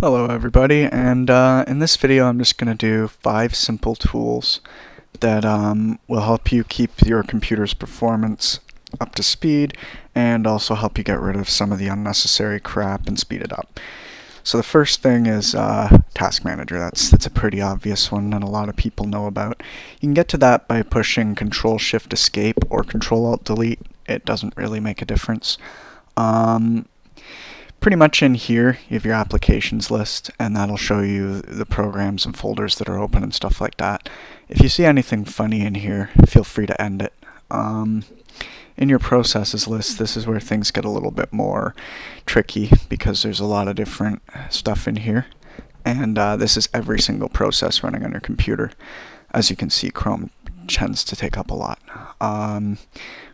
Hello everybody, and in this video I'm just going to do 5 simple tools that will help you keep your computer's performance up to speed and also help you get rid of some of the unnecessary crap and speed it up. So the first thing is Task Manager. That's a pretty obvious one and a lot of people know about. You can get to that by pushing Control-Shift-Escape or Control-Alt-Delete. It doesn't really make a difference. Pretty much in here you have your applications list, and that'll show you the programs and folders that are open and stuff like that. If you see anything funny in here, feel free to end it. In your processes list, this is where things get a little bit more tricky because there's a lot of different stuff in here, and this is every single process running on your computer. As you can see, Chrome tends to take up a lot.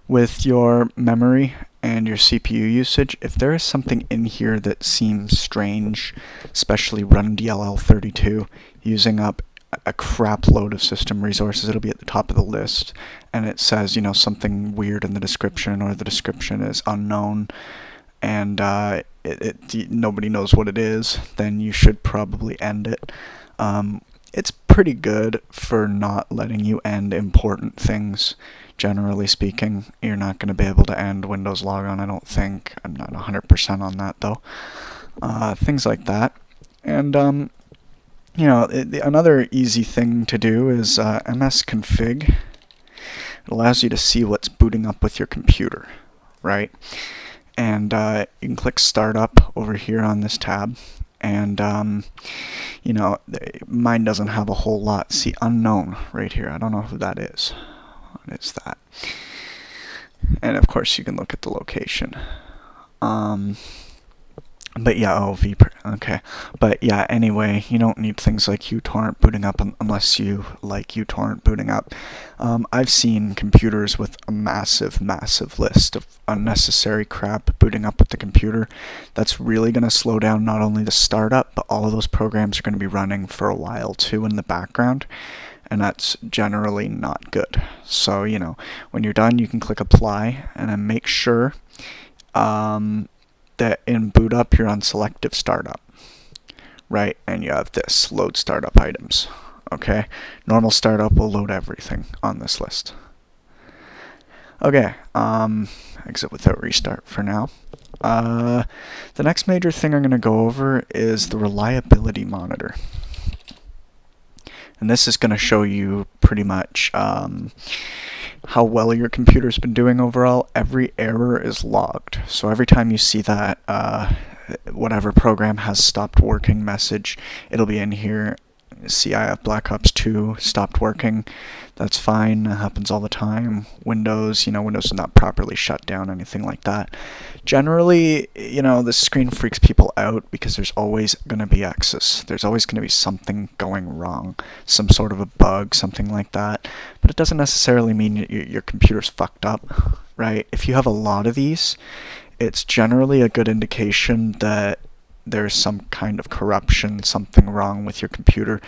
With your memory and your CPU usage, if there is something in here that seems strange, especially run DLL32, using up a crap load of system resources, it'll be at the top of the list, and it says, you know, something weird in the description, or the description is unknown, and nobody knows what it is, then you should probably end it. It's pretty good for not letting you end important things. Generally speaking, you're not going to be able to end Windows Logon, I don't think. I'm not 100% on that, though. Things like that. And, you know, another easy thing to do is msconfig. It allows you to see what's booting up with your computer, right? And you can click Startup over here on this tab. And, you know, mine doesn't have a whole lot. See, unknown right here. I don't know who that is. What is that? And of course you can look at the location. But yeah, okay. But yeah, anyway, you don't need things like uTorrent booting up unless you like uTorrent booting up. I've seen computers with a massive list of unnecessary crap booting up with the computer. That's really going to slow down not only the startup, but all of those programs are going to be running for a while too in the background. And that's generally not good. So, you know, when you're done, you can click Apply, and then make sure that in Boot Up, you're on Selective Startup, right? And you have this, Load Startup Items, okay? Normal Startup will load everything on this list. Okay, exit without restart for now. The next major thing I'm going to go over is the Reliability Monitor. And this is going to show you pretty much how well your computer's been doing overall. Every error is logged. So every time you see that whatever program has stopped working message, it'll be in here. See, I have Black Ops 2 stopped working. That's fine. It happens all the time. Windows, you know, Windows is not properly shut down, anything like that. Generally, you know, this screen freaks people out because there's always going to be excess. There's always going to be something going wrong, some sort of a bug, something like that. But it doesn't necessarily mean your computer's fucked up, right? If you have a lot of these, it's generally a good indication that there's some kind of corruption, something wrong with your computer.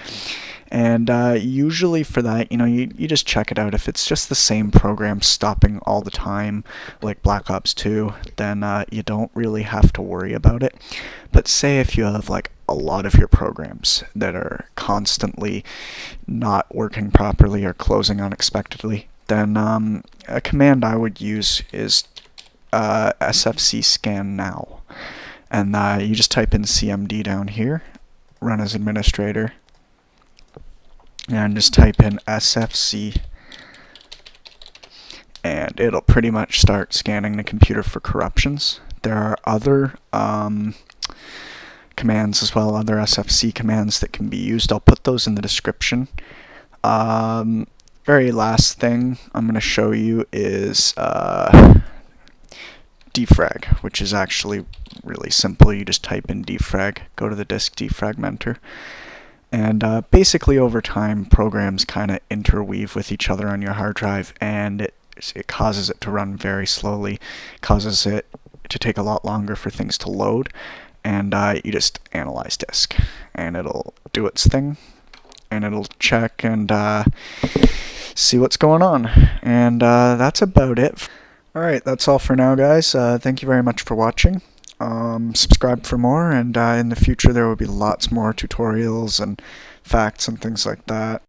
And usually for that, you know, you just check it out. If it's just the same program stopping all the time, like Black Ops 2, then you don't really have to worry about it. But say if you have like a lot of your programs that are constantly not working properly or closing unexpectedly, then a command I would use is sfc scan now. And you just type in cmd down here, run as administrator, and just type in sfc, and it'll pretty much start scanning the computer for corruptions. There are other commands as well, other sfc commands that can be used. I'll put those in the description. Very last thing I'm going to show you is defrag, which is actually really simple. You just type in defrag, go to the disk defragmenter, and basically over time programs kind of interweave with each other on your hard drive, and it causes it to run very slowly, causes it to take a lot longer for things to load, and you just analyze disk, and it'll do its thing, and it'll check and see what's going on, and that's about it. Alright, that's all for now, guys. Thank you very much for watching. Subscribe for more, and in the future there will be lots more tutorials and facts and things like that.